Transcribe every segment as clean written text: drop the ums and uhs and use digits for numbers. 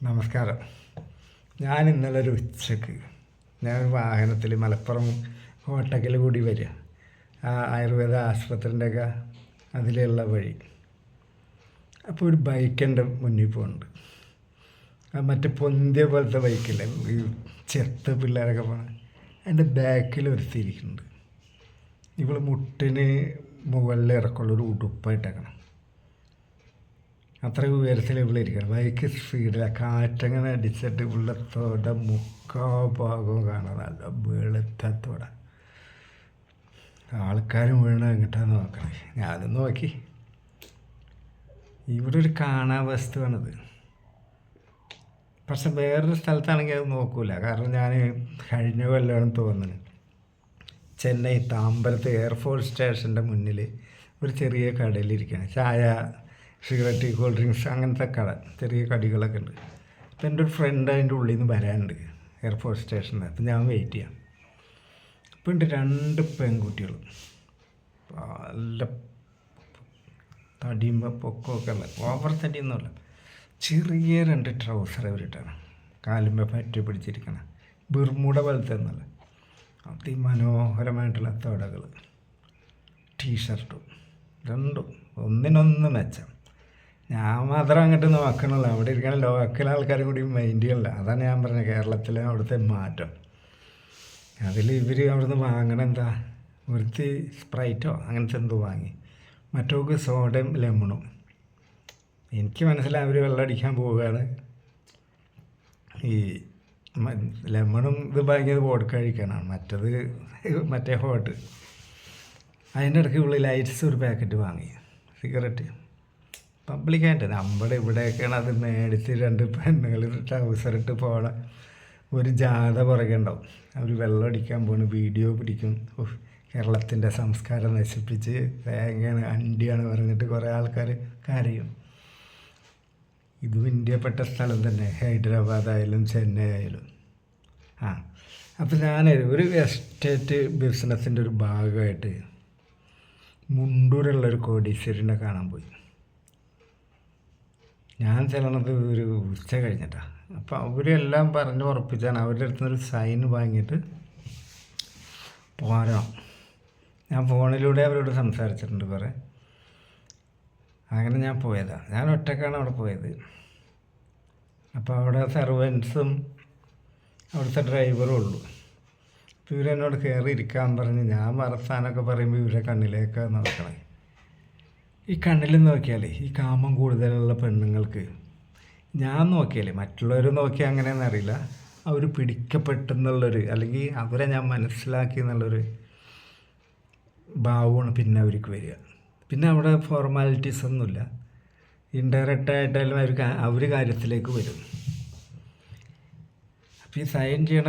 നമസ്കാരം. ഞാൻ ഇന്നലെ ഒരു ഉച്ചക്ക് ഞാനൊരു വാഹനത്തിൽ മലപ്പുറം കോട്ടക്കൽ കൂടി വരിക, ആ ആയുർവേദ ആശുപത്രിൻ്റെയൊക്കെ അതിലുള്ള വഴി. അപ്പോൾ ഒരു ബൈക്ക് എൻ്റെ മുന്നിൽ പോകുന്നുണ്ട്. ആ മറ്റേ പൊന്തിയ പോലത്തെ ബൈക്കില്ലേ, ഈ ചെറുത്ത പിള്ളേരൊക്കെ പോകണം. എൻ്റെ ബാക്കിൽ ഒരുത്തിയിരിക്കുന്നുണ്ട്. ഇവൾ മുട്ടിന് മുകളിൽ ഇറക്കമുള്ളൊരു ഉടുപ്പായിട്ടേക്കണം. അത്ര ഉയരത്തിൽ ഇവിടെ ഇരിക്കണം. ബൈക്ക് സ്പീഡിലാണ്. കാറ്റങ്ങനെ അടിച്ചിട്ട് ഉള്ളത്തോടെ മുക്കാ ഭാഗവും കാണാൻ നല്ല വെളുത്തത്തോടെ. ആൾക്കാർ വീണ് എങ്ങിട്ടാന്ന് നോക്കണേ. ഞാനും നോക്കി. ഇവിടെ ഒരു കാണാ വസ്തുവാണിത്. പക്ഷെ വേറൊരു സ്ഥലത്താണെങ്കിൽ അത് നോക്കൂല. കാരണം ഞാൻ കഴിഞ്ഞ കൊല്ലമാണ് തോന്നുന്നത് ചെന്നൈ താമ്പരത്ത് എയർഫോഴ്സ് സ്റ്റേഷൻ്റെ മുന്നിൽ ഒരു ചെറിയ കടയിലിരിക്കുകയാണ്. ചായ, സിഗരറ്റ്, കൂൾ ഡ്രിങ്ക്സ്, അങ്ങനത്തെ കട, ചെറിയ കടികളൊക്കെ ഉണ്ട്. അപ്പോൾ എൻ്റെ ഒരു ഫ്രണ്ട് അതിൻ്റെ ഉള്ളിൽ നിന്ന് വരാനുണ്ട് എയർഫോഴ്സ് സ്റ്റേഷനിൽ. അപ്പോൾ ഞാൻ വെയിറ്റ് ചെയ്യാം. അപ്പോൾ ഉണ്ട് 2 പെൺകുട്ടികൾ, നല്ല തടിയും പൊക്കമൊക്കെ ഉള്ള, ഓവർ തടിയൊന്നുമല്ല, ചെറിയ 2 ട്രൗസർ അവരിട്ടാണ്, കാലുമ്പോൾ പറ്റി പിടിച്ചിരിക്കണം. ബിർമൂട പോലത്തെ ഒന്നല്ല, അതിമനോഹരമായിട്ടുള്ള തുടകൾ, ടീഷർട്ടും, രണ്ടും ഒന്നിനൊന്ന് മെച്ചം. ഞാൻ മാത്രം അങ്ങോട്ട് നോക്കണമല്ലോ, അവിടെ ഇരിക്കണ ലോക്കൽ ആൾക്കാർ കൂടി മൈൻഡ് ചെയ്യണില്ല. അതാണ് ഞാൻ പറഞ്ഞത് കേരളത്തിലെ അവിടുത്തെ മാറ്റം. അതിൽ ഇവർ അവിടുന്ന് വാങ്ങണം എന്താ, ഒരുത്തി സ്പ്രൈറ്റോ അങ്ങനത്തെ എന്തോ വാങ്ങി, മറ്റവർക്ക് സോഡയും ലെമണും. എനിക്ക് മനസ്സിലായി അവർ വെള്ളം അടിക്കാൻ പോവുകയാണ്. ഈ ലെമണും ഇത് വാങ്ങിയത് വോഡ്ക കഴിക്കാനാണ്, മറ്റേ ഹോട്ട്. അതിൻ്റെ ഇടയ്ക്ക് ഉള്ളിൽ ലൈറ്റ്സ് ഒരു പാക്കറ്റ് വാങ്ങി, സിഗരറ്റ്. പബ്ലിക്കായിട്ട് നമ്മുടെ ഇവിടെയൊക്കെയാണ് അത് മേടിച്ച് 2 പെണ്ണുകൾ ട്രൗസറിട്ട് പോകണ ഒരു ജാഥ പുറകെ ഉണ്ടാവും. അവർ വെള്ളം അടിക്കാൻ പോകുന്നു, വീഡിയോ പിടിക്കും. കേരളത്തിൻ്റെ സംസ്കാരം നശിപ്പിച്ച് തേങ്ങയാണ് അണ്ടിയാണ് പറഞ്ഞിട്ട് കുറേ ആൾക്കാർ കരയും. ഇതും ഇന്ത്യപ്പെട്ട സ്ഥലം തന്നെ, ഹൈദരാബാദ് ആയാലും ചെന്നൈ ആയാലും. അപ്പോൾ ഞാൻ ഒരു എസ്റ്റേറ്റ് ബിസിനസ്സിൻ്റെ ഒരു ഭാഗമായിട്ട് മുണ്ടൂരുള്ളൊരു കോടീശ്വരനെ കാണാൻ പോയി. ഞാൻ ചെല്ലണത് ഒരു ഉച്ച കഴിഞ്ഞിട്ടാണ്. അപ്പോൾ അവരെല്ലാം പറഞ്ഞ് ഉറപ്പിച്ചാണ്, അവരുടെ അടുത്ത് നിന്നൊരു സൈൻ വാങ്ങിയിട്ട് പോരണം. ഞാൻ ഫോണിലൂടെ അവരോട് സംസാരിച്ചിട്ടുണ്ട് കുറേ. അങ്ങനെ ഞാൻ പോയതാണ്. ഞാൻ ഒറ്റക്കാണ് അവിടെ പോയത്. അപ്പോൾ അവിടെ സെർവൻസും അവിടുത്തെ ഡ്രൈവറും ഉള്ളൂ. അപ്പോൾ ഇവരെന്നോട് കയറി ഇരിക്കാൻ പറഞ്ഞ് ഞാൻ വർത്താനൊക്കെ പറയുമ്പോൾ ഇവരെ കണ്ണിലേക്ക് നോക്കണേ. ഈ കണ്ണിൽ നോക്കിയാലേ ഈ കാമം കൂടുതലുള്ള പെണ്ണുങ്ങൾക്ക്, ഞാൻ നോക്കിയാലേ, മറ്റുള്ളവർ നോക്കിയാൽ അങ്ങനെയെന്ന് അറിയില്ല, അവർ പിടിക്കപ്പെട്ടെന്നുള്ളൊരു, അല്ലെങ്കിൽ അവരെ ഞാൻ മനസ്സിലാക്കി എന്നുള്ളൊരു ഭാവമാണ് പിന്നെ അവർക്ക് വരിക. പിന്നെ അവിടെ ഫോർമാലിറ്റീസ് ഒന്നുമില്ല. ഇൻഡയറക്റ്റായിട്ടായാലും അവർ കാര്യത്തിലേക്ക് വരും. അപ്പോൾ ഈ സൈൻ ചെയ്യണ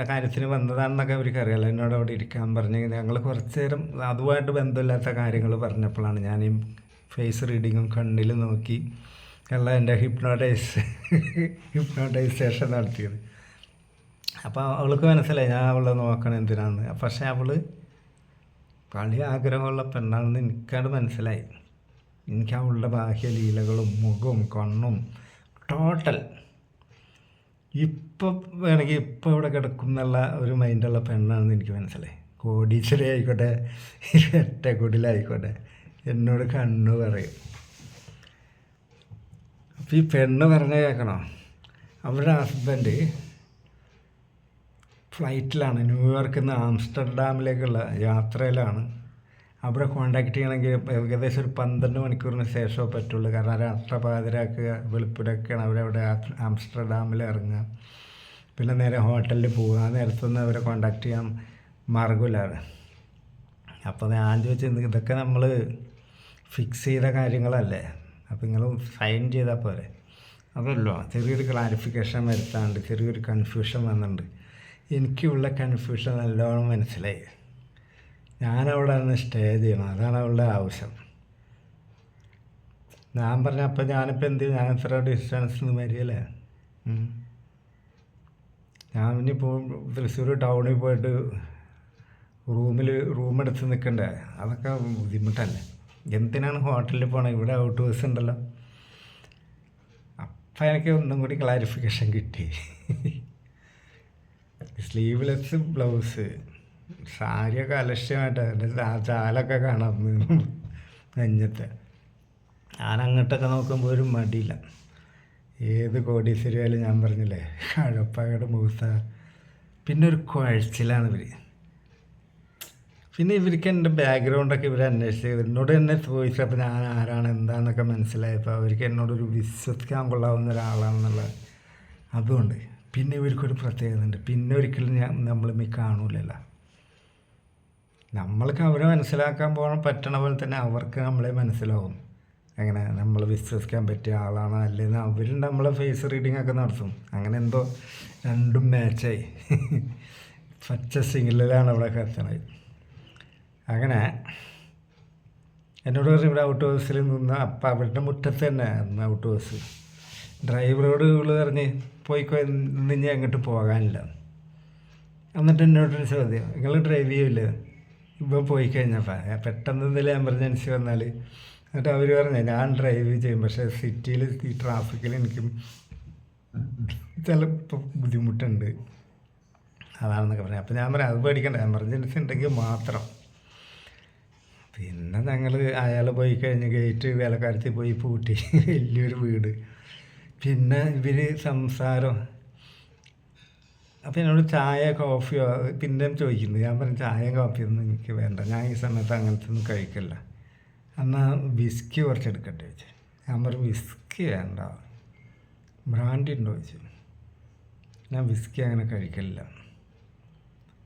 കാര്യത്തിന് വന്നതാണെന്നൊക്കെ അവർക്ക് അറിയാമല്ലോ. എന്നോട് അവിടെ ഇരിക്കാൻ പറഞ്ഞ് ഞങ്ങൾ കുറച്ച് നേരം അതുമായിട്ട് ബന്ധമില്ലാത്ത കാര്യങ്ങൾ പറഞ്ഞപ്പോഴാണ് ഞാൻ ഈ ഫേസ് റീഡിങ്ങും കണ്ണിൽ നോക്കി ഉള്ള എൻ്റെ ഹിപ്നോട്ടൈസേഷൻ നടത്തിയത്. അപ്പോൾ അവൾക്ക് മനസ്സിലായി ഞാൻ അവളെ നോക്കണം എന്തിനാണെന്ന്. പക്ഷേ അവൾ കളി ആഗ്രഹമുള്ള പെണ്ണാണെന്ന് എനിക്കത് മനസ്സിലായി. എനിക്ക് അവളുടെ ബാഹ്യലീലകളും മുഖവും കണ്ണും ടോട്ടൽ ഇപ്പം വേണമെങ്കിൽ ഇപ്പം ഇവിടെ കിടക്കും എന്നുള്ള ഒരു മൈൻഡുള്ള പെണ്ണാണെന്ന് എനിക്ക് മനസ്സിലായി. കോടീശ്വരി ആയിക്കോട്ടെ, ഒറ്റക്കുടിലായിക്കോട്ടെ, എന്നോട് കണ്ണു പറയും. അപ്പോൾ ഈ പെണ്ണ് പറഞ്ഞ കേൾക്കണോ, അവരുടെ ഹസ്ബൻഡ് ഫ്ലൈറ്റിലാണ്, ന്യൂയോർക്കിൽ നിന്ന് ആംസ്റ്റർഡാമിലേക്കുള്ള യാത്രയിലാണ്. അവിടെ കോണ്ടാക്ട് ചെയ്യണമെങ്കിൽ ഏകദേശം ഒരു 12 മണിക്കൂറിന് ശേഷമേ പറ്റുള്ളൂ. കാരണം രാഷ്ട്രപാതിരാക്കുക വെളുപ്പിടൊക്കെയാണ് അവരവിടെ ആംസ്റ്റർഡാമിൽ ഇറങ്ങുക. പിന്നെ നേരെ ഹോട്ടലിൽ പോകുക. ആ നേരത്തൊന്നും അവരെ കോണ്ടാക്ട് ചെയ്യാൻ മാർഗമില്ലാതെ. അപ്പോൾ ഞാൻ ചോദിച്ചത് ഇതൊക്കെ നമ്മൾ ഫിക്സ് ചെയ്ത കാര്യങ്ങളല്ലേ, അപ്പോൾ നിങ്ങൾ സൈൻ ചെയ്താൽ പോരെ. അതല്ലോ, ചെറിയൊരു ക്ലാരിഫിക്കേഷൻ വരുത്താണ്ട് ചെറിയൊരു കൺഫ്യൂഷൻ വന്നിട്ടുണ്ട്. എനിക്കുള്ള കൺഫ്യൂഷൻ നല്ലോണം മനസ്സിലായി. ഞാനവിടെ നിന്ന് സ്റ്റേ ചെയ്യണം, അതാണ് അവളുടെ ആവശ്യം. ഞാൻ പറഞ്ഞ അപ്പം ഞാനിപ്പോൾ എന്ത് ചെയ്യും, ഞാൻ എത്ര ഡിസ്റ്റൻസ് നിന്ന് വരികയല്ലേ. ഞാൻ ഇനിയിപ്പോൾ തൃശ്ശൂർ ടൗണിൽ പോയിട്ട് റൂമെടുത്ത് നിൽക്കണ്ടേ, അതൊക്കെ ബുദ്ധിമുട്ടല്ലേ. എന്തിനാണ് ഹോട്ടലിൽ പോകണം, ഇവിടെ ഔട്ട് ഹൗസ് ഉണ്ടല്ലോ. അപ്പം എനിക്ക് ഒന്നും കൂടി ക്ലാരിഫിക്കേഷൻ കിട്ടി. സ്ലീവ്ലെസ് ബ്ലൗസ്, സാരിയൊക്കെ അലക്ഷ്യമായിട്ട് അതിൻ്റെ ചാലൊക്കെ കാണാം നെഞ്ഞത്ത്. ഞാൻ അങ്ങോട്ടൊക്കെ നോക്കുമ്പോൾ ഒരു മടിയില്ല. ഏത് കോടീശ്വരിയായാലും ഞാൻ പറഞ്ഞില്ലേ കഴപ്പായുടെ മൂസ. പിന്നെ ഒരു കുഴച്ചിലാണ് ഇവർ. പിന്നെ ഇവർക്ക് എൻ്റെ ബാക്ക്ഗ്രൗണ്ടൊക്കെ ഇവർ അന്വേഷിച്ച് എന്നോട് തന്നെ ചോദിച്ചപ്പോൾ ഞാൻ ആരാണ് എന്താണെന്നൊക്കെ മനസ്സിലായപ്പോൾ അവർക്ക് എന്നോടൊരു വിശ്വസിക്കാൻ കൊള്ളാവുന്ന ഒരാളാണെന്നുള്ള അതുകൊണ്ട്. പിന്നെ ഇവർക്കൊരു പ്രത്യേകത ഉണ്ട്, പിന്നെ ഒരിക്കലും നമ്മൾ കാണൂലല്ലോ. നമ്മൾക്ക് അവരെ മനസ്സിലാക്കാൻ പറ്റണ പോലെ തന്നെ അവർക്ക് നമ്മളെ മനസ്സിലാവും. എങ്ങനെ നമ്മൾ വിശ്വസിക്കാൻ പറ്റിയ ആളാണോ അല്ലെന്ന് അവർ നമ്മളെ ഫേസ് റീഡിംഗ് ഒക്കെ നടത്തും. അങ്ങനെ എന്തോ രണ്ടും മാച്ചായി പച്ച സിഗ്നലാണ് അവിടെ കത്തണത്. അങ്ങനെ എന്നോട് പറഞ്ഞു ഇവിടെ ഔട്ട് ഹൗസിൽ നിന്ന് അപ്പം അവരുടെ മുറ്റത്ത് തന്നെ ആയിരുന്നു ഔട്ട് ഹൗസ്. ഡ്രൈവറോട് ഇവള് പറഞ്ഞ് പോയിക്കോ, ഇന്ന് ഞാൻ അങ്ങോട്ട് പോകാനില്ല. എന്നിട്ട് എന്നോടൊരു ചോദ്യം, നിങ്ങൾ ഡ്രൈവ് ചെയ്യില്ലേ ഇപ്പോൾ പോയി കഴിഞ്ഞപ്പോൾ? പെട്ടെന്ന് എന്തെങ്കിലും എമർജൻസി വന്നാൽ. എന്നിട്ട് അവർ പറഞ്ഞു ഞാൻ ഡ്രൈവ് ചെയ്യും, പക്ഷേ സിറ്റിയിൽ ഈ ട്രാഫിക്കിൽ എനിക്ക് ചിലപ്പോൾ ബുദ്ധിമുട്ടുണ്ട് അതാണെന്നൊക്കെ പറഞ്ഞു. അപ്പോൾ ഞാൻ പറയാം അത് പേടിക്കണ്ട, എമർജൻസി ഉണ്ടെങ്കിൽ മാത്രം. പിന്നെ ഞങ്ങൾ അയാൾ പോയി കഴിഞ്ഞ് ഗേറ്റ് വേലക്കാരത്തിൽ പോയി പൂട്ടി, വലിയൊരു വീട്. പിന്നെ ഇവർ സംസാരം. അപ്പോൾ എന്നോട് ചായ കോഫിയോ പിന്നെയും ചോദിക്കുന്നു. ഞാൻ പറഞ്ഞു ചായയും കോഫിയൊന്നും എനിക്ക് വേണ്ട, ഞാൻ ഈ സമയത്ത് അങ്ങനത്തെ ഒന്നും കഴിക്കില്ല. എന്നാൽ വിസ്കി കുറച്ച് എടുക്കട്ടെ ചോദിച്ചു. ഞാൻ പറഞ്ഞു വിസ്കി വേണ്ട, ബ്രാൻഡി ഉണ്ടോ ചോദിച്ചു. ഞാൻ വിസ്കി അങ്ങനെ കഴിക്കില്ല.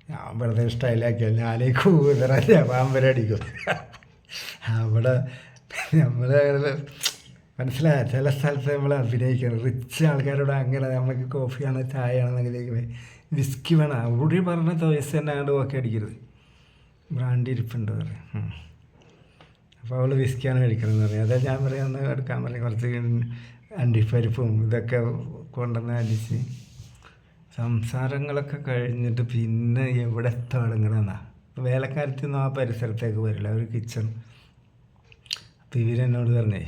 ഞാൻ വെറുതെ സ്റ്റൈലാക്കിയാൽ ഞാനേ കൂതറ പാമ്പരടിക്കും. അവിടെ നമ്മൾ മനസ്സിലായ ചില സ്ഥലത്ത് നമ്മൾ അഭിനയിക്കണം. റിച്ച് ആൾക്കാരോട് അങ്ങനെ നമുക്ക് കോഫിയാണ് ചായയാണെന്നെങ്കിൽ വിസ്കി വേണം. അവിടെ പറഞ്ഞ വയസ്സ് തന്നെ അങ്ങോട്ട് ഓക്കെ അടിക്കരുത്, ബ്രാൻഡി ഇരിപ്പുണ്ട് പറയും. അപ്പോൾ അവൾ വിസ്കിയാണ് കഴിക്കണമെന്ന് പറയും. അതായത് ഞാൻ പറയാം ഒന്ന് എടുക്കാൻ പറയും, കുറച്ച് അണ്ടിപ്പരിപ്പും ഇതൊക്കെ കൊണ്ടുവന്ന് അടിച്ച് സംസാരങ്ങളൊക്കെ കഴിഞ്ഞിട്ട് പിന്നെ എവിടെ തുടങ്ങണമെന്നാണ്. വേലക്കാരത്തൊന്നും ആ പരിസരത്തേക്ക് വരില്ല, ഒരു കിച്ചൺ. അപ്പോൾ ഇവരെന്നോട് പറഞ്ഞേ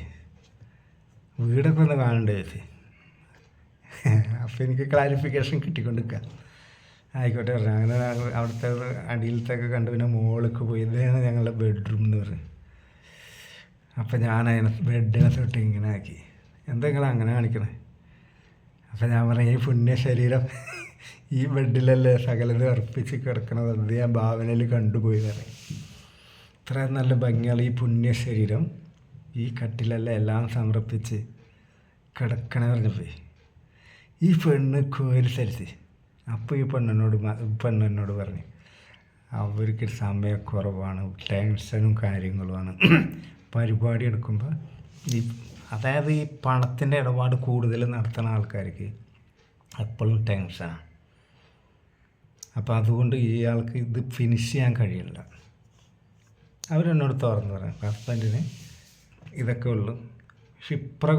വീടൊക്കെ ഒന്ന് കാണണ്ടേ ചേച്ചി. അപ്പോൾ എനിക്ക് ക്ലാരിഫിക്കേഷൻ കിട്ടിക്കൊണ്ടിരിക്കുക. ആയിക്കോട്ടെ പറഞ്ഞു. അങ്ങനെ അവിടുത്തെ അടിയിലത്തൊക്കെ കണ്ട് പിന്നെ മുകളിലേക്ക് പോയി. ഇതാണ് ഞങ്ങളുടെ ബെഡ്റൂം എന്ന് പറഞ്ഞു. അപ്പോൾ ഞാൻ അതിനെ ബെഡിനെ തൊട്ട് ഇങ്ങനെ ആക്കി. എന്താ നിങ്ങൾ അങ്ങനെ കാണിക്കണേ? അപ്പോൾ ഞാൻ പറഞ്ഞു ഈ പുണ്യ ശരീരം ഈ ബെഡിലല്ലേ സകലത് അർപ്പിച്ച് കിടക്കണത്, അത് ഞാൻ ഭാവനയിൽ കണ്ടുപോയി പറയും. ഇത്ര നല്ല ഭംഗിയുള്ള ഈ പുണ്യ ശരീരം ഈ കട്ടിലല്ലേ എല്ലാം സമർപ്പിച്ച് കിടക്കണ പറഞ്ഞപ്പോയി ഈ പെണ്ണ് കോരി സരിച്ച്. അപ്പോൾ ഈ പെണ്ണെന്നോട് പറഞ്ഞു അവർക്ക് സമയക്കുറവാണ്, ടെൻഷനും കാര്യങ്ങളുമാണ്. പരിപാടി എടുക്കുമ്പോൾ അതായത് ഈ പണത്തിൻ്റെ ഇടപാട് കൂടുതൽ നടത്തുന്ന ആൾക്കാർക്ക് എപ്പോഴും ടെൻഷനാണ്. അപ്പോൾ അതുകൊണ്ട് ഇയാൾക്ക് ഇത് ഫിനിഷ് ചെയ്യാൻ കഴിയില്ല. അവരെന്നോട് തുറന്നു പറയാം ഹസ്ബൻഡിന് ഇതൊക്കെ ഉള്ളു, പക്ഷെ ഇപ്പറ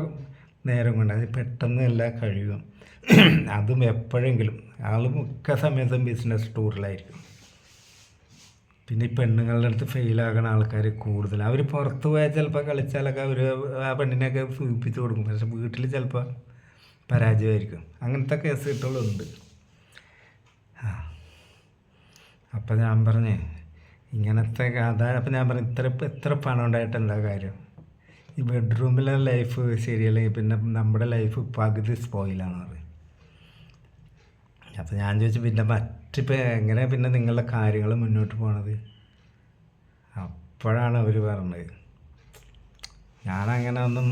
നേരം കൊണ്ട് അത് പെട്ടെന്ന് എല്ലാം കഴിയും. അതും എപ്പോഴെങ്കിലും ആൾ മിക്ക സമയത്തും ബിസിനസ് ടൂറിലായിരിക്കും. പിന്നെ ഈ പെണ്ണുങ്ങളുടെ അടുത്ത് ഫെയിലാകണ ആൾക്കാർ കൂടുതൽ. അവർ പുറത്ത് പോയാൽ ചിലപ്പോൾ കളിച്ചാലൊക്കെ അവർ ആ പെണ്ണിനെയൊക്കെ സൂചിപ്പിച്ച് കൊടുക്കും, പക്ഷെ വീട്ടിൽ ചിലപ്പോൾ പരാജയമായിരിക്കും. അങ്ങനത്തെ കേസുകളുണ്ട്. അപ്പം ഞാൻ പറഞ്ഞേ ഇങ്ങനത്തെ കഥ. അപ്പം ഞാൻ പറഞ്ഞു എത്ര പണം ഉണ്ടായിട്ട് എന്താ കാര്യം? ഈ ബെഡ്റൂമിലെ ലൈഫ് ശരിയല്ലെങ്കിൽ പിന്നെ നമ്മുടെ ലൈഫ് പകുതി സ്പോയിലാണ് പറയും. അപ്പോൾ ഞാൻ ചോദിച്ചു പിന്നെ മറ്റിപ്പോൾ എങ്ങനെ പിന്നെ നിങ്ങളുടെ കാര്യങ്ങൾ മുന്നോട്ട് പോകണത്? അപ്പോഴാണ് അവർ പറഞ്ഞത് ഞാനങ്ങനെ ഒന്നും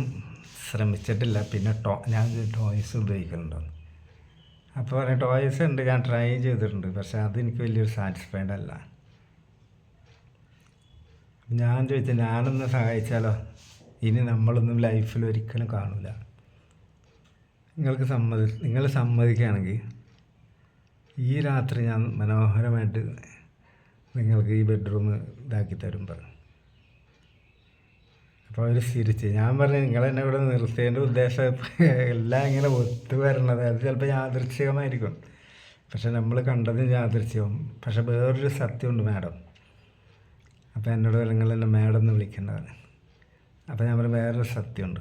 ശ്രമിച്ചിട്ടില്ല. പിന്നെ ഞാൻ ടോയ്സ് ഉപയോഗിക്കുന്നുണ്ടോ? അപ്പോൾ പറയാം ടോയ്സ് ഉണ്ട്, ഞാൻ ട്രൈ ചെയ്തിട്ടുണ്ട്, പക്ഷേ അതെനിക്ക് വലിയൊരു സാറ്റിസ്ഫൈഡ് അല്ല. ഞാൻ ചോദിച്ചു ഞാനൊന്ന് സഹായിച്ചാലോ? ഇനി നമ്മളൊന്നും ലൈഫിൽ ഒരിക്കലും കാണില്ല. നിങ്ങൾ സമ്മതിക്കുകയാണെങ്കിൽ ഈ രാത്രി ഞാൻ മനോഹരമായിട്ട് നിങ്ങൾക്ക് ഈ ബെഡ്റൂം ഇതാക്കി തരും പറഞ്ഞു. അപ്പോൾ അവർ ചിരിച്ച്. ഞാൻ പറഞ്ഞു നിങ്ങളെന്നെ ഇവിടെ നിർത്തേണ്ട ഉദ്ദേശം എല്ലാം ഇങ്ങനെ ഒത്തു വരണത് അത് ചിലപ്പോൾ യാദൃച്ഛികമായിരിക്കും, പക്ഷെ നമ്മൾ കണ്ടതും യാദൃച്ഛികം. പക്ഷെ വേറൊരു സത്യമുണ്ട് മാഡം. അപ്പോൾ എന്നോട് നിങ്ങൾ എന്നെ മാഡം എന്ന് വിളിക്കേണ്ടതാണ്. അപ്പോൾ ഞാൻ പറഞ്ഞു വേറൊരു സത്യമുണ്ട്,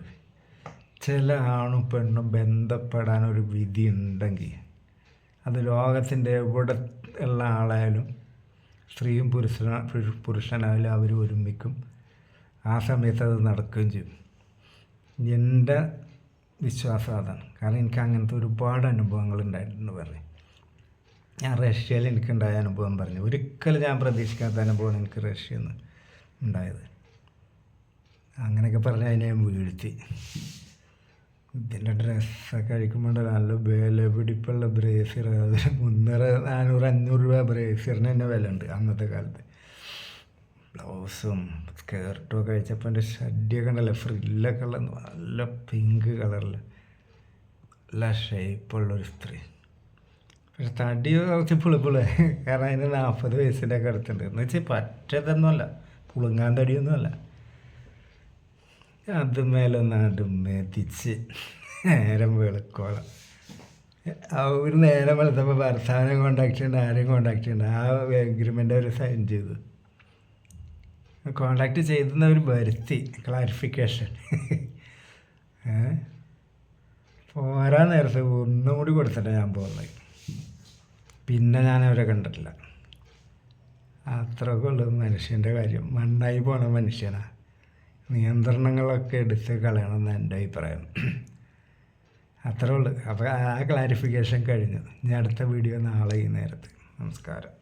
ചില ആണും പെണ്ണും ബന്ധപ്പെടാനൊരു വിധി ഉണ്ടെങ്കിൽ അത് ലോകത്തിൻ്റെ എവിടെ ഉള്ള ആളായാലും സ്ത്രീയും പുരുഷനായാലും അവർ ഒരുമിക്കും. ആ സമയത്ത് അത് നടക്കുകയും ചെയ്യും. എൻ്റെ വിശ്വാസം അതാണ്. കാരണം എനിക്ക് അങ്ങനത്തെ ഒരുപാട് അനുഭവങ്ങൾ ഉണ്ടായിട്ടുണ്ട് പറഞ്ഞു. ഞാൻ റഷ്യയിൽ എനിക്കുണ്ടായ അനുഭവം പറഞ്ഞു. ഒരിക്കലും ഞാൻ പ്രതീക്ഷിക്കാത്ത അനുഭവമാണ് എനിക്ക് റഷ്യയിൽ നിന്ന് ഉണ്ടായത്. അങ്ങനെയൊക്കെ പറഞ്ഞ് അതിനെ ഞാൻ വീഴ്ത്തി. ഇതിൻ്റെ ഡ്രസ്സൊക്കെ കഴിക്കുമ്പോൾ നല്ല വില പിടിപ്പുള്ള ബ്രേസിയർ, അത് 300, 400, 500 രൂപ ബ്രേസിയറിന് തന്നെ വില ഉണ്ട് അന്നത്തെ കാലത്ത്. ബ്ലൗസും സ്കേർട്ടും ഒക്കെ കഴിച്ചപ്പോൾ എൻ്റെ ഷഡ്ഡിയൊക്കെ ഉണ്ടല്ലോ ഫ്രില്ലൊക്കെ ഉള്ള നല്ല പിങ്ക് കളറിൽ നല്ല ഷേപ്പുള്ളൊരു സ്ത്രീ. പക്ഷെ തടി കുറച്ച് പുളിപ്പുള, കാരണം അതിന് 40 വയസ്സിൻ്റെ ഒക്കെ അടുത്തുണ്ട്. എന്ന് വെച്ചാൽ പറ്റതൊന്നുമല്ല, പുളുങ്ങാൻ തടിയൊന്നുമല്ല. അത് മേലൊന്നാണ്ട് മെതിച്ച് നേരം വെളുക്കോളം അവർ നേരം വെളുത്തപ്പോൾ ഭർത്താവിനെ കോണ്ടാക്ട് ചെയ്യണ്ട, ആരെയും കോണ്ടാക്ട് ചെയ്യണ്ട. ആ എഗ്രിമെൻ്റ് അവർ സൈൻ ചെയ്തു. കോണ്ടാക്ട് ചെയ്തെന്നവർ വരുത്തി ക്ലാരിഫിക്കേഷൻ. പോരാൻ നേരത്തെ ഒന്നും കൂടി കൊടുത്തിട്ട് ഞാൻ പോകുന്നത്. പിന്നെ ഞാൻ അവരെ കണ്ടിട്ടില്ല. അത്രയൊക്കെ ഉള്ളൂ മനുഷ്യൻ്റെ കാര്യം. മണ്ണായി പോണ മനുഷ്യനാണ്. നിയന്ത്രണങ്ങളൊക്കെ എടുത്ത് കളയണമെന്ന് എൻ്റെ അഭിപ്രായം. അത്രേ ഉള്ളൂ. അപ്പോൾ ആ ക്ലാരിഫിക്കേഷൻ കഴിഞ്ഞു. ഇനി അടുത്ത വീഡിയോ നാളെ ഈ നേരത്ത്. നമസ്കാരം.